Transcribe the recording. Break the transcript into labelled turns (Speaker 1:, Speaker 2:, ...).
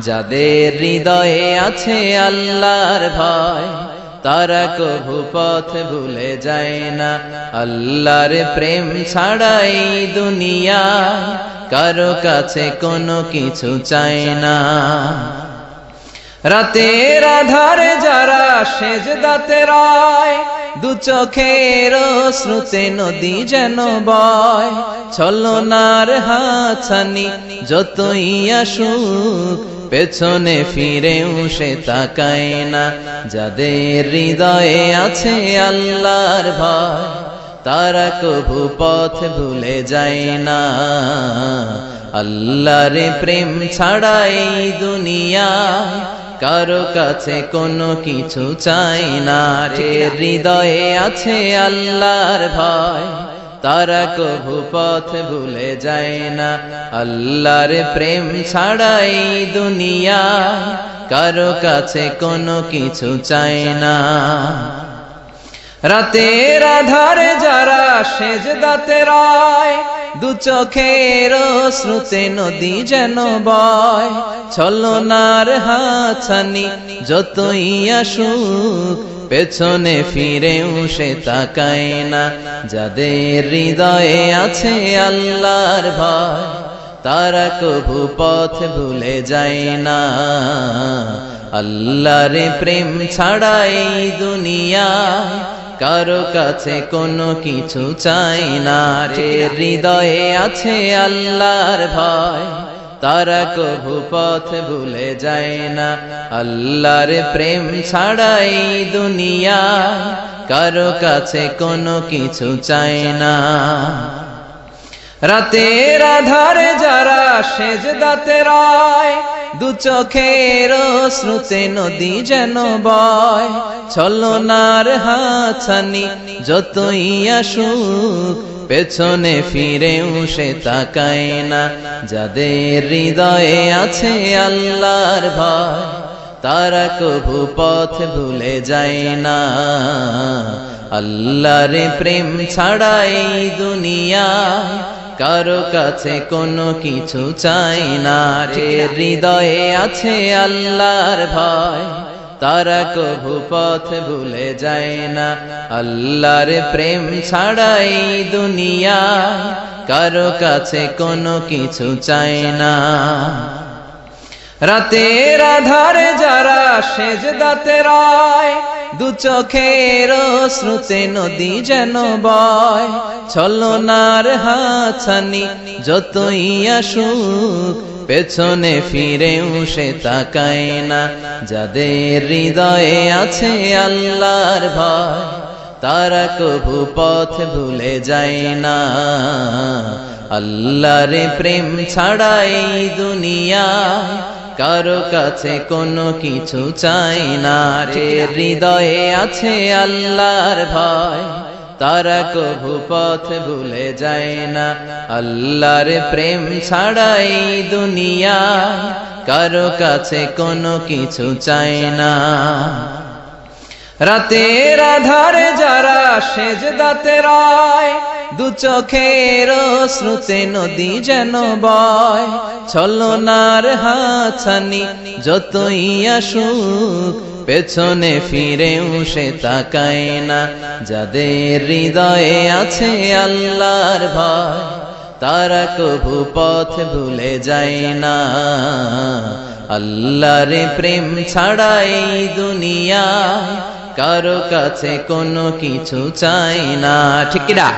Speaker 1: যাদের হৃদয়ে আছে আল্লাহর ভয় তারা কভু পথ ভুলে যায় না। আল্লাহর প্রেম ছাড়াই দুনিয়ায় কারো কাছে কোনো কিছু চায় না। রাতের আধারে যারা সেজদাতে রয়, দু চোখের শ্রুতে নদী যেন বয়। ছলনার হাতছানি যতই আসুক পেছনে ফিরেও সে তাকায় না। যাদের হৃদয়ে আছে আল্লাহর ভয় তারা কভু পথ ভুলে যায় না। আল্লাহর প্রেম ছাড়াই দুনিয়ায় কারো কাছে কোনো কিছু চাই না। হৃদয়ে আছে আল্লাহর ভয় তারা কভু পথ ভুলে যায় না। আল্লাহর প্রেম ছাড়াই দুনিয়ায় কারো কাছে কোনো কিছু চাই না। রাতের আধারে যারা সেজদাতে রয়, দু চোখের শ্রুতে নদী যেন বয়। ছলনার হাতছানি যতই আসুক পেছনে ফিরেও সে তাকায় না। যাদের হৃদয়ে আছে আল্লাহর ভয় তারা কভু পথ ভুলে যায় না। আল্লাহর প্রেম ছাড়াই দুনিয়ায় কারো কাছে কোনো কিছু চাই না। হৃদয়ে আছে আল্লাহর ভয় তারা কভু পথ ভুলে যায় না। আল্লাহর প্রেম ছাড়াই দুনিয়ায় কারো কাছে কোনো কিছু চাই না। রাতের আধারে যারা সেজদাতে রয়, দু চোখের শ্রুতে নদী যেন বয়। ছলনার হাতছানি যতই আসুক পেছনে ফিরেও সে তাকায় না। যাদের হৃদয়ে আছে আল্লাহর ভয় তারা কভু পথ ভুলে যায় না। আল্লাহর প্রেম ছাড়াই দুনিয়ায় কারো কাছে কোনো কিছু চাই না। হৃদয়ে আছে আল্লাহর ভয় তারা কভু পথ ভুলে যায় না। আল্লাহর প্রেম ছাড়াই দুনিয়ায় কারো কাছে কোনো কিছু চাই না। রাতের আধারে যারা সেজদাতে রয়, দু চোখের শ্রুতে নদী যেন বয়। ছলনার হাতছানি যতই আসুক পেছনে ফিরেও সে তাকায় না। যাদের হৃদয়ে আছে আল্লাহর ভয় তারা কভু পথ ভুলে যায় না। আল্লাহর প্রেম ছাড়াই দুনিয়ায় কারো কাছে কোনো কিছু চাই না। হৃদয়ে আছে আল্লাহর ভয় তারা কভু পথ ভুলে যায় না। আল্লাহর প্রেম ছাড়াই দুনিয়ায় কারো কাছে কোনো কিছু চাই না। রাতের আধারে যারা সেজদাতে রয়, দু চোখের শ্রুতে নদী যেন বয়। ছলনার হাতছানি যতই আসুক পেছনে ফিরেও সে তাকায় না। যাদের হৃদয়ে আছে আল্লাহর ভয় তারা কভু পথ ভুলে যায় না। আল্লাহর প্রেম ছাড়াই দুনিয়ায় কারো কাছে কোনো কিছু চাই না। ঠিক না?